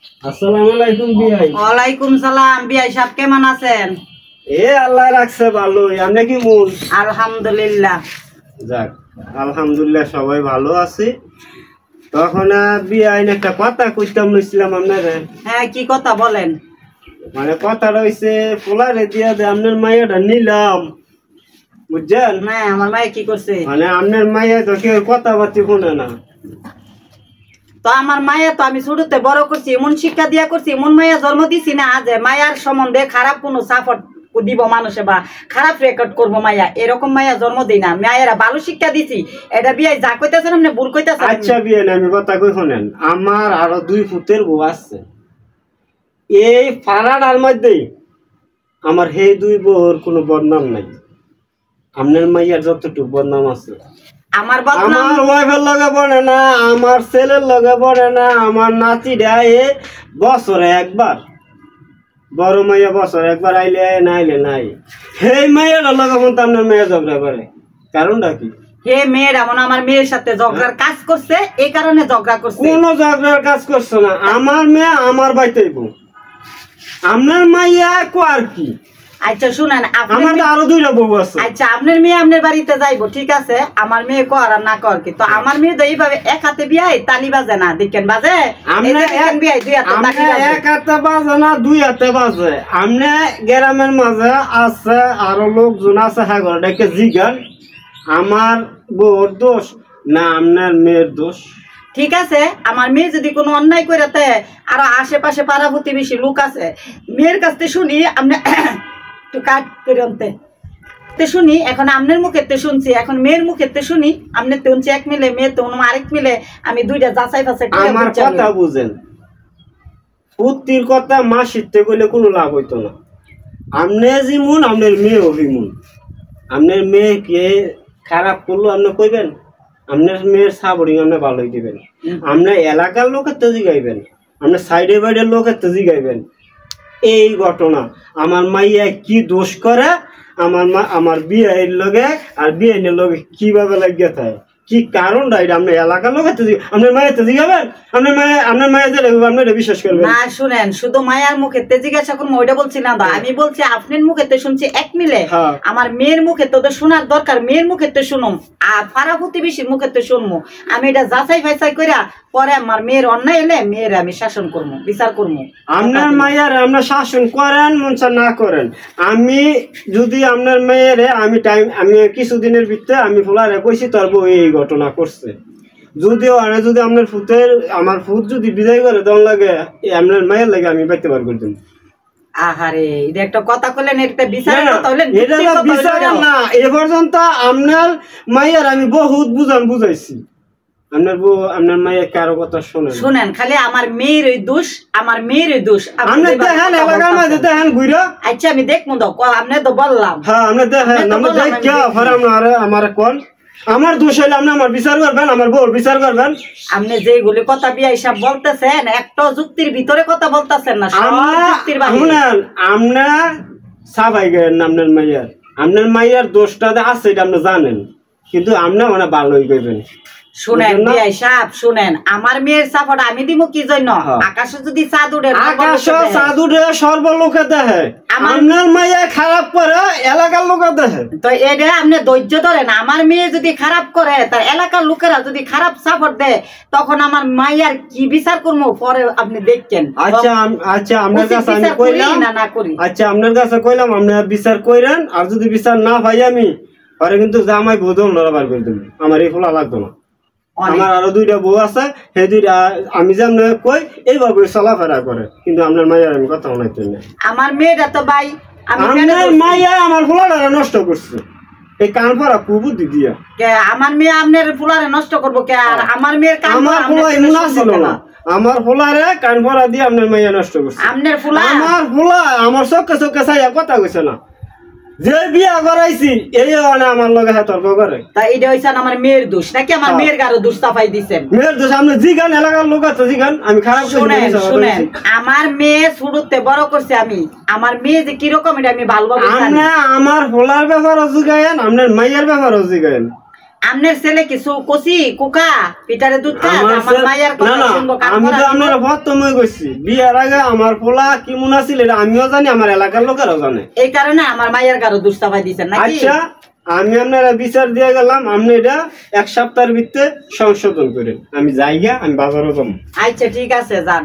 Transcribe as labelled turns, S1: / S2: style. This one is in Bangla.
S1: আসসালামু আলাইকুম বিয়াই।
S2: ওয়ালাইকুম সালাম। বিয়াই সাহেব কেমন আছেন?
S1: আল্লাহ রাখছে ভালোই। আপনি কি মন?
S2: আলহামদুলিল্লাহ।
S1: যাক, আলহামদুলিল্লাহ সবাই ভালো আছি। তখন বিয়াই একটা কথা কইতাম লইছিলাম আপনারে।
S2: হ্যাঁ, কি কথা বলেন?
S1: মানে কথাটা হইছে পোলারে দিয়া দে আপনার মাইয়াটা নিলাম, বুঝছেন?
S2: হ্যাঁ, আমার মায়ে কি করছে?
S1: মানে আপনার মাইয়া তো কেউ কথাবার্তি শুনে না।
S2: তো আমার মায়া তো আমি ছোটতে বড় করছি, এমন শিক্ষা দিয়া করছি, এমন মায়া জন্ম দিছি না যে মায়ার সম্বন্ধে খারাপ কোনো সাপোর্ট দিব মানুষে বা খারাপ রেকর্ড করবো। মায়া এরকম মায়া জন্ম দিই না, মায়েরা ভালো শিক্ষা দিছি। এটা বিয়ে যা কইতেছেন আপনি ভুল কইতেছেন।
S1: আচ্ছা বিয়ে আমি কথা কই শুনেন, আমার আরো 2 পুতের বউ আছে। এই পাড়াটার মধ্যেই আমার সেই 2 বউর কোনো বদনাম নাই। আপনার মাইয়ার যতটুকু বদনাম আছে,
S2: আমার বদনাম
S1: আমার ওয়াইফের লগে পড়ে না, আমার ছেলের লগে পড়ে না, আমার নাতিরা বছরে একবার, বড় মাইয়া বছরে একবার আইলে নাইলে নাই। সেই মাইয়ার লগে কিন্তু আপনার মাইয়া ঝগড়া করে, কারণটা কি?
S2: হে মেয়েরা মনে আমার মেয়ের সাথে ঝগড়ার কাজ করছে, এই কারণে ঝগড়া করছে।
S1: কোনো ঝগড়ার কাজ করছে না। আমার মেয়ে আমার বাড়িতেই বউ, আপনার মাইয়া আর কি?
S2: আচ্ছা শুনেন,
S1: আমার তো আরো 2টা বউ আছে।
S2: আচ্ছা আপনার মেয়ে আপনার বাড়িতে যাইবো, ঠিক আছে। আমার মেয়ে কর আর না কর কি, তো আমার মেয়ে তো এইভাবে এক হাতে বিয়াই তালি বাজে না, দেখেন বাজে।
S1: এক হাতে বাজে না, 2 হাতে বাজে। আমনে গ্রামের মাঝে আছে আরো লোকজন আছে, হ্যাঁ ডেকে জিগান আমার বউর দোষ না আপনার মেয়ের দোষ।
S2: ঠিক আছে, আমার মেয়ে যদি কোনো অন্যায় করে আরো আশেপাশে পাড়া প্রতিবেশী লোক আছে, মেয়ের কাছ থেকে শুনি আপনি একটু কাট করে আনতে শুনি। এখন আপনার মুখেতে শুনছি, এখন মেয়ের মুখেতে শুনি। আপনি শুনছি এক মিলে, মেয়ে তো আরেক মিলে, আমি 2টা যাচাই ফাচাই
S1: আমার কথা বুঝেন। পুত্তির কথা মা শিখতে গেলে কোনো লাভ হইতো না। আপনি যেমন আপনার মেয়ে অভিমন, আপনার মেয়েকে খারাপ করলো আপনি কইবেন, আপনার মেয়ের সাবরিং আপনি ভালোই দিবেন। আপনার এলাকার লোকের তো জিগাইবেন, আপনার সাইডে বাইডের লোকের তো জিগাইবেন এই ঘটনা আমার মাইয়া কি দোষ করে, আমার বিয়ের লগে আর বিয়ের লগে কিভাবে লাগিয়ে থাকে, কি কারণটা এটা আপনার এলাকার লোকের তো আপনার মায়ের তো জিগাবেন। আপনার মায়ের যে আপনার বিশ্বাস করবেন
S2: না। শুনেন, শুধু মায়ের মুখেতে জিজ্ঞাসা করবো ওইটা বলছি না, আমি বলছি আপনার মুখেতে শুনছি এক মিলে। আমার মেয়ের মুখে তো শোনার দরকার, মেয়ের মুখেতে শুনুম আর পাড়া প্রতিবেশীর মুখেতে শুনবো। আমি এটা যাচাই ফাইসাই কইরা পরে আমার মেয়ের অন্যায় এলে মেয়ের আমি শাসন করবো, বিচার করবো।
S1: আপনার মায়ের আপনার শাসন করেন মনসা না করেন, আমি যদি আপনার মেয়ের আমি কিছুদিনের ভিতরে আমি ফুলারে কইছি তোর বউ এই ঘটনা করছে, যদিও যদি আপনার আমার ফুট যদি বিদায় করে দেওয়ার লাগে আপনার মায়ের লাগে আমি পাইতে পারবো।
S2: আহারে, এটা একটা কথা কইলেন, এটা বিচারের কথা হইলেন।
S1: এটা তো বিচার না, এ পর্যন্ত আপনার মায়ের আমি বহুত বুঝাইছি। আপনার মায়ের কারো কথা শুনেন,
S2: খালি আমার মেয়ের ওই দোষ, আমার মেয়ের ওই দোষ। আচ্ছা আমি দেখবো তো, আপনি তো বললাম।
S1: হ্যাঁ আপনি দেখেন, আমার কোন আমার দোষ হইলে আপনি আমার বিচার করবেন, আমার বউর বিচার করবেন।
S2: আপনি যেগুলি কথা বিয়াই সব বলতেছেন, একটা যুক্তির ভিতরে কথা বলতেছেন না,
S1: আমরা সাবাই গেলেন আপনার মাইয়ার দোষটা আছে এটা আপনি জানেন, কিন্তু আপনি মানে ভালোই করবেন।
S2: শুনেন বিয়াই সাহেব, শুনেন, আমার মেয়ের সাপোর্ট আমি দিব কি জন্য? আকাশে যদি চাঁদ উঠে,
S1: চাঁদ উঠে সর্বলোকে দেখে, আপনার মাইয়া খারাপ করে এলাকার লোকে দেখে।
S2: তো এটা আপনি ধৈর্য ধরেন। আমার মেয়ে যদি খারাপ করে, তার এলাকার লোকেরা যদি খারাপ সাপোর্ট দেয়, তখন আমার মাইয়ার কি বিচার করবো পরে আপনি দেখছেন।
S1: আচ্ছা আপনার কাছে আমি কইলাম
S2: না করি,
S1: আচ্ছা আপনার কাছে কইলাম আপনি বিচার কইরেন, আর যদি বিচার না পাই আমি পরে কিন্তু জামাই বদল লড়াবার করে দেবো। আমার এই ফোলা লাগতো না। আমার আরো 2টা বউ আছে, সেই 2টা আমি যেমন কই এইভাবে চলাফেরা করে, কিন্তু আপনার মাইয়ার আমি কথা শোনাইতে না।
S2: আমার মেয়েটা তো ভাই,
S1: আপনার মাইয়া আমার ফুলাটা নষ্ট করছে এই কান পরা কুবুদ্ধি দিয়া।
S2: আমার মেয়ে আপনার ফুলারে নষ্ট করবো কে? আর আমার মেয়ের
S1: আমার ফুলা এমন ছিল না, আমার ফুলারে কান পরা দিয়ে আপনার মাইয়া নষ্ট করছে।
S2: আপনার ফুলা
S1: আমার চোখে চোখে চাইয়া কথা কইছে না, যে বিয়া করাইছি এই আমার লগে তর্ক করে।
S2: তা এটা হইছে আমার মেয়ের দোষ নাকি আমার মেয়ের গারো দোষ চাপাই দিছেন?
S1: মেয়ের দোষ। আপনি জিগান এলাকার লোক আছে, জিগান আমি খারাপ।
S2: শুনেন, আমার মেয়ে শুরুতে বড় করছে আমি, আমার মেয়ে যে কিরকম এটা আমি ভালোভাবে জানি।
S1: আমার হোলার ব্যাপারও জিগায়েন, আপনার মাইয়ার ব্যাপারও জিগায়েন।
S2: আমনের ছেলে কিছু কচি কুকা পিটারে দুধ খা আমার মায়ের
S1: না
S2: কথা
S1: না
S2: শুনবো কাম
S1: আমি
S2: করা
S1: তো আপনার প্রথমে কইছি বিয়ার আগে আমার পোলা কেমন আছিল এটা আমিও জানি আমার এলাকার লোকেরাও জানে
S2: এই কারণে আমার মায়ের গারো দুষ্টাপাই দিছেন নাকি
S1: আচ্ছা আমি আপনারা বিচার দিয়ে গেলাম আপনি এটা 1 সপ্তাহের ভিতরে সংশোধন করেন আমি যাইগা আমি বাজারও যাবো
S2: আচ্ছা ঠিক আছে যান